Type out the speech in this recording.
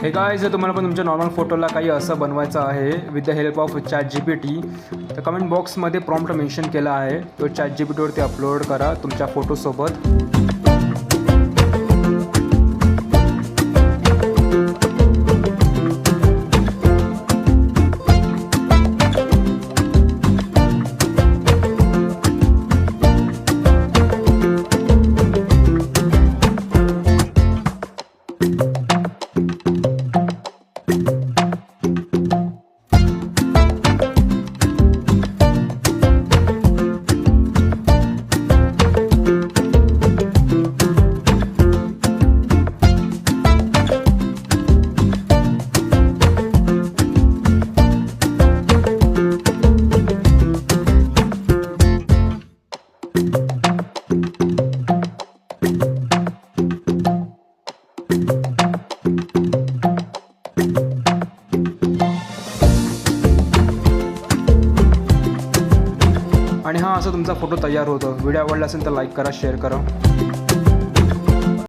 Hey guys, जर तुम्हाला पण तुमच्या नॉर्मल फोटोला काही असं बनवायचं आहे with the help of ChatGPT, तर कमेंट बॉक्समध्ये प्रॉम्प्ट मेन्शन केला आहे, तो ChatGPTवरती अपलोड करा तुमच्या फोटोसोबत. आणि हा असा तुमचा फोटो तयार होतो. व्हिडिओ आवडला असेल तर लाईक करा, शेअर करा.